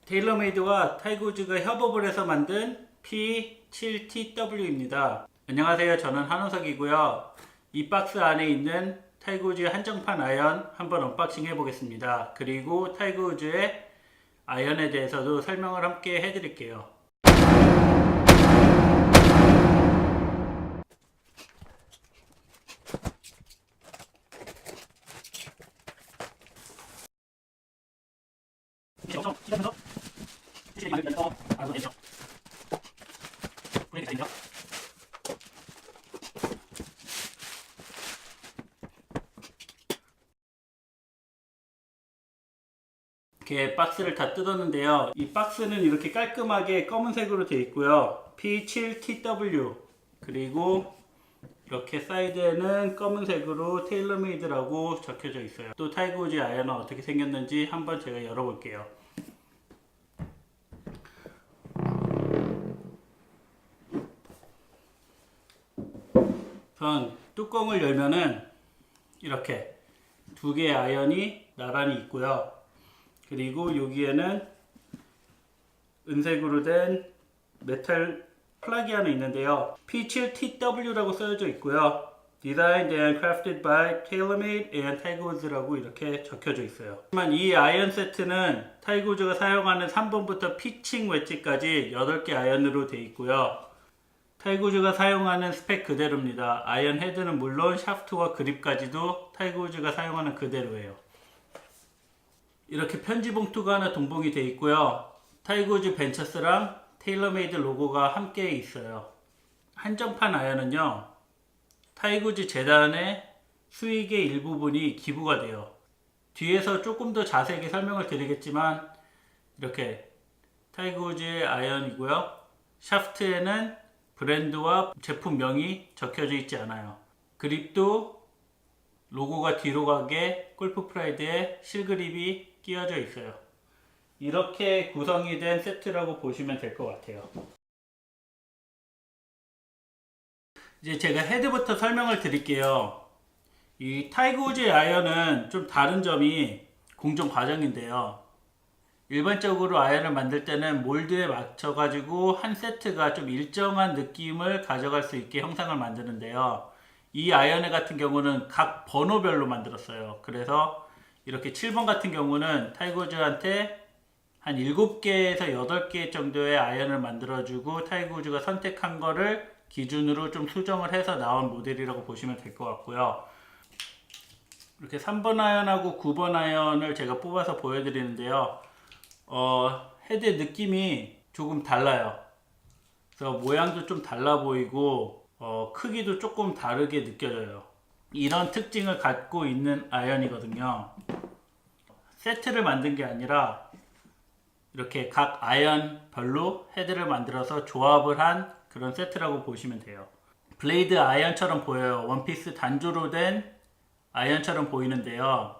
테일러메이드와 타이거우즈가 협업을 해서 만든 P7TW입니다. 안녕하세요. 저는 한우석이고요. 이 박스 안에 있는 타이거우즈 한정판 아이언 한번 언박싱 해보겠습니다. 그리고 타이거우즈의 아이언에 대해서도 설명을 함께 해드릴게요. 이렇게 박스를 다 뜯었는데요. 이 박스는 이렇게 깔끔하게 검은색으로 되어 있고요. P7TW 그리고 이렇게 사이드에는 검은색으로 테일러메이드라고 적혀져 있어요. 또 타이거우즈 아이언은 어떻게 생겼는지 한번 제가 열어볼게요. 우선 뚜껑을 열면은 이렇게 두 개의 아이언이 나란히 있고요. 그리고 여기에는 은색으로 된 메탈 플러기 하나 있는데요. P7TW라고 써져 있고요. Designed and crafted by TaylorMade and 타이거우즈라고 이렇게 적혀져 있어요. 하지만 이 아이언 세트는 타이거우즈가 사용하는 3번부터 피칭 웨지까지 8개 아이언으로 되어 있고요. 타이거우즈가 사용하는 스펙 그대로입니다. 아이언 헤드는 물론 샤프트와 그립까지도 타이거우즈가 사용하는 그대로예요. 이렇게 편지 봉투가 하나 동봉이 되어 있고요. 타이거우즈 벤처스랑 테일러메이드 로고가 함께 있어요. 한정판 아이언은요, 타이거우즈 재단의 수익의 일부분이 기부가 돼요. 뒤에서 조금 더 자세하게 설명을 드리겠지만 이렇게 타이거우즈의 아이언이고요. 샤프트에는 브랜드와 제품명이 적혀져 있지 않아요. 그립도 로고가 뒤로 가게 골프 프라이드에 실그립이 끼워져 있어요. 이렇게 구성이 된 세트라고 보시면 될 것 같아요. 이제 제가 헤드부터 설명을 드릴게요. 이 타이거우즈 아이언은 좀 다른 점이 공정 과정인데요. 일반적으로 아이언을 만들 때는 몰드에 맞춰 가지고 한 세트가 좀 일정한 느낌을 가져갈 수 있게 형상을 만드는데요. 이 아이언 같은 경우는 각 번호별로 만들었어요. 그래서 이렇게 7번 같은 경우는 타이거우즈한테 한 7개에서 8개 정도의 아이언을 만들어주고 타이거우즈가 선택한 거를 기준으로 좀 수정을 해서 나온 모델이라고 보시면 될 것 같고요. 이렇게 3번 아이언하고 9번 아이언을 제가 뽑아서 보여드리는데요. 헤드 느낌이 조금 달라요. 그래서 모양도 좀 달라 보이고 크기도 조금 다르게 느껴져요. 이런 특징을 갖고 있는 아이언이거든요. 세트를 만든 게 아니라 이렇게 각 아이언별로 헤드를 만들어서 조합을 한 그런 세트라고 보시면 돼요. 블레이드 아이언처럼 보여요. 원피스 단조로 된 아이언처럼 보이는데요.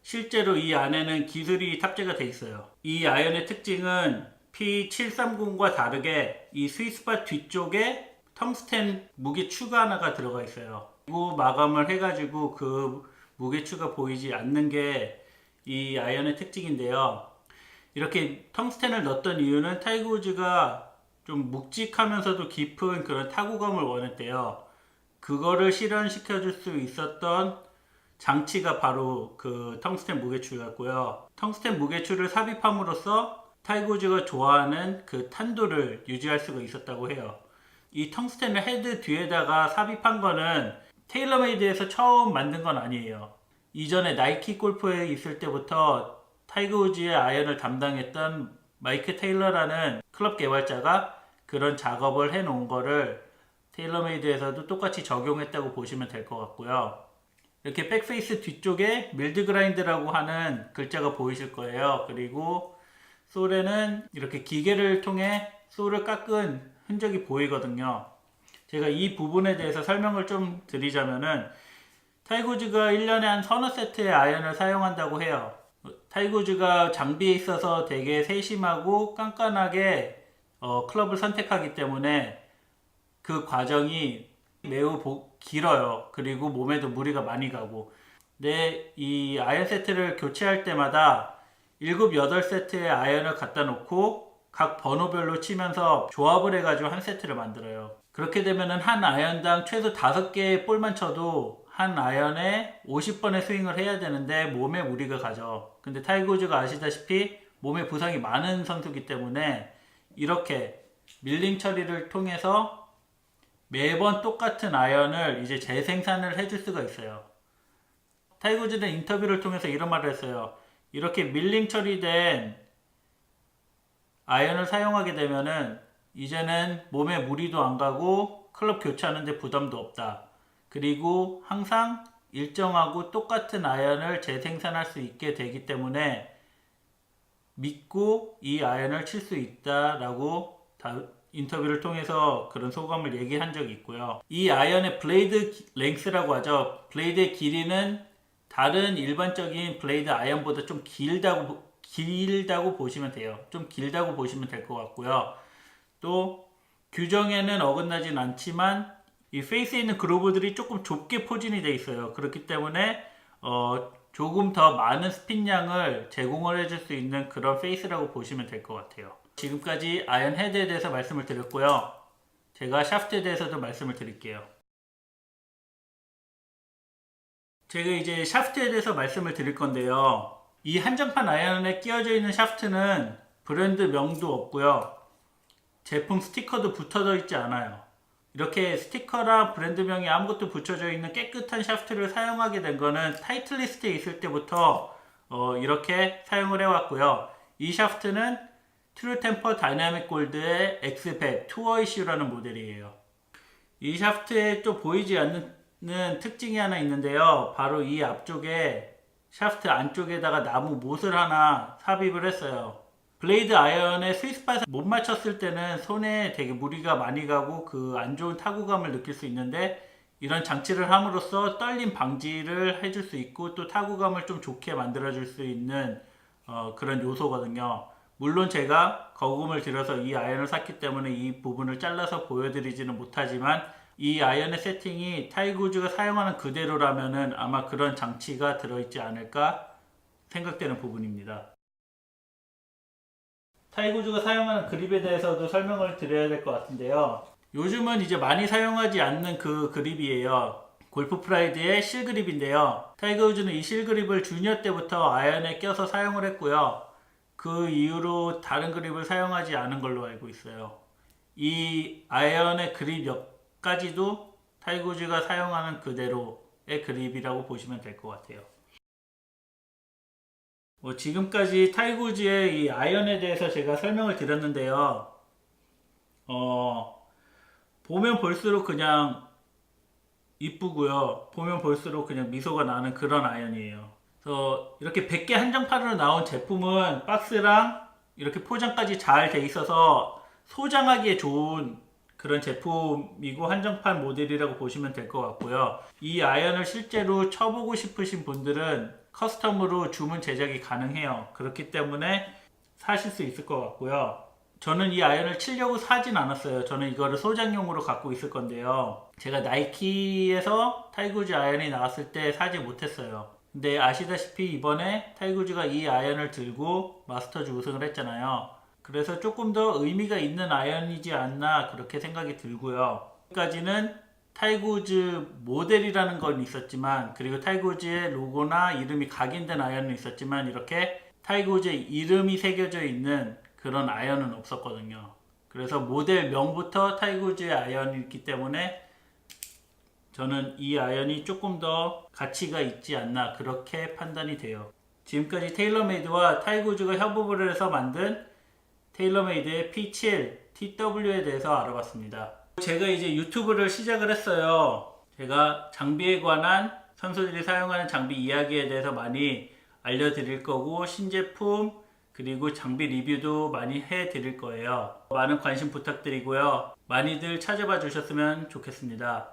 실제로 이 안에는 기술이 탑재가 되어 있어요. 이 아이언의 특징은 P730과 다르게 이 스윗스팟 뒤쪽에 텅스텐 무게추가 하나가 들어가 있어요. 그리고 마감을 해가지고 그 무게추가 보이지 않는 게 이 아이언의 특징인데요. 이렇게 텅스텐을 넣었던 이유는 타이거우즈가 좀 묵직하면서도 깊은 그런 타구감을 원했대요. 그거를 실현시켜 줄 수 있었던 장치가 바로 그 텅스텐 무게추였고요. 텅스텐 무게추를 삽입함으로써 타이거우즈가 좋아하는 그 탄도를 유지할 수가 있었다고 해요. 이 텅스텐을 헤드 뒤에다가 삽입한 거는 테일러메이드에서 처음 만든 건 아니에요. 이전에 나이키 골프에 있을 때부터 타이거우즈의 아이언을 담당했던 마이크 테일러라는 클럽 개발자가 그런 작업을 해 놓은 거를 테일러메이드에서도 똑같이 적용했다고 보시면 될 것 같고요. 이렇게 백페이스 뒤쪽에 밀드 그라인드라고 하는 글자가 보이실 거예요. 그리고 솔에는 이렇게 기계를 통해 솔을 깎은 흔적이 보이거든요. 제가 이 부분에 대해서 설명을 좀 드리자면은 타이거우즈가 1년에 한 서너 세트의 아이언을 사용한다고 해요. 타이거우즈가 장비에 있어서 되게 세심하고 깐깐하게 클럽을 선택하기 때문에 그 과정이 매우 길어요. 그리고 몸에도 무리가 많이 가고. 근데 이 아이언 세트를 교체할 때마다 7, 8세트의 아이언을 갖다 놓고 각 번호별로 치면서 조합을 해가지고 한 세트를 만들어요. 그렇게 되면은 한 아이언당 최소 5개의 볼만 쳐도 한 아이언에 50번의 스윙을 해야 되는데 몸에 무리가 가죠. 근데 타이거 우즈가 아시다시피 몸에 부상이 많은 선수이기 때문에 이렇게 밀링 처리를 통해서 매번 똑같은 아이언을 이제 재생산을 해줄 수가 있어요. 타이거 우즈는 인터뷰를 통해서 이런 말을 했어요. 이렇게 밀링 처리된 아이언을 사용하게 되면은 이제는 몸에 무리도 안 가고 클럽 교체하는데 부담도 없다. 그리고 항상 일정하고 똑같은 아이언을 재생산할 수 있게 되기 때문에 믿고 이 아이언을 칠 수 있다라고 인터뷰를 통해서 그런 소감을 얘기한 적이 있고요. 이 아이언의 블레이드 랭스라고 하죠. 블레이드의 길이는 다른 일반적인 블레이드 아이언보다 좀 길다고 보시면 돼요. 좀 길다고 보시면 될 것 같고요. 또 규정에는 어긋나진 않지만 이 페이스에 있는 그루브들이 조금 좁게 포진이 되어 있어요. 그렇기 때문에 조금 더 많은 스핀량을 제공을 해줄 수 있는 그런 페이스라고 보시면 될 것 같아요. 지금까지 아이언 헤드에 대해서 말씀을 드렸고요. 제가 샤프트에 대해서도 말씀을 드릴게요. 제가 이제 샤프트에 대해서 말씀을 드릴 건데요. 이 한정판 아이언에 끼워져 있는 샤프트는 브랜드 명도 없고요. 제품 스티커도 붙어져 있지 않아요. 이렇게 스티커랑 브랜드명이 아무것도 붙여져 있는 깨끗한 샤프트를 사용하게 된 거는 타이틀리스트에 있을 때부터 이렇게 사용을 해왔고요. 이 샤프트는 트루템퍼 다이나믹 골드의 X100 투어 이슈라는 모델이에요. 이 샤프트에 또 보이지 않는 특징이 하나 있는데요. 바로 이 앞쪽에 샤프트 안쪽에다가 나무 못을 하나 삽입을 했어요. 블레이드 아이언에 스위스팟을 못 맞췄을 때는 손에 되게 무리가 많이 가고 그 안 좋은 타구감을 느낄 수 있는데 이런 장치를 함으로써 떨림 방지를 해줄 수 있고 또 타구감을 좀 좋게 만들어 줄 수 있는 그런 요소거든요. 물론 제가 거금을 들여서 이 아이언을 샀기 때문에 이 부분을 잘라서 보여드리지는 못하지만 이 아이언의 세팅이 타이거 우즈가 사용하는 그대로라면은 아마 그런 장치가 들어있지 않을까 생각되는 부분입니다. 타이거 우즈가 사용하는 그립에 대해서도 설명을 드려야 될 것 같은데요. 요즘은 이제 많이 사용하지 않는 그 그립이에요. 골프 프라이드의 실 그립인데요. 타이거 우즈는 이 실 그립을 주니어 때부터 아이언에 껴서 사용을 했고요. 그 이후로 다른 그립을 사용하지 않은 걸로 알고 있어요. 이 아이언의 그립 역까지도 타이거 우즈가 사용하는 그대로의 그립이라고 보시면 될 것 같아요. 지금까지 타이거 우즈의 이 아이언에 대해서 제가 설명을 드렸는데요. 보면 볼수록 그냥 이쁘고요. 보면 볼수록 그냥 미소가 나는 그런 아이언이에요. 그래서 이렇게 100개 한정판으로 나온 제품은 박스랑 이렇게 포장까지 잘 돼 있어서 소장하기에 좋은 그런 제품이고 한정판 모델이라고 보시면 될 것 같고요. 이 아이언을 실제로 쳐보고 싶으신 분들은 커스텀으로 주문 제작이 가능해요. 그렇기 때문에 사실 수 있을 것 같고요. 저는 이 아이언을 치려고 사진 않았어요. 저는 이거를 소장용으로 갖고 있을 건데요. 제가 나이키에서 타이거 우즈 아이언이 나왔을 때 사지 못했어요. 근데 아시다시피 이번에 타이거 우즈가 이 아이언을 들고 마스터즈 우승을 했잖아요. 그래서 조금 더 의미가 있는 아이언이지 않나 그렇게 생각이 들고요. 여기까지는 타이거 우즈 모델이라는 건 있었지만 그리고 타이거 우즈의 로고나 이름이 각인된 아이언은 있었지만 이렇게 타이거 우즈의 이름이 새겨져 있는 그런 아이언은 없었거든요. 그래서 모델명부터 타이거 우즈의 아이언이기 때문에 저는 이 아이언이 조금 더 가치가 있지 않나 그렇게 판단이 돼요. 지금까지 테일러메이드와 타이거 우즈가 협업을 해서 만든 테일러메이드의 P7 TW에 대해서 알아봤습니다. 제가 이제 유튜브를 시작을 했어요. 제가 장비에 관한 선수들이 사용하는 장비 이야기에 대해서 많이 알려드릴 거고 신제품 그리고 장비 리뷰도 많이 해드릴 거예요. 많은 관심 부탁드리고요. 많이들 찾아봐 주셨으면 좋겠습니다.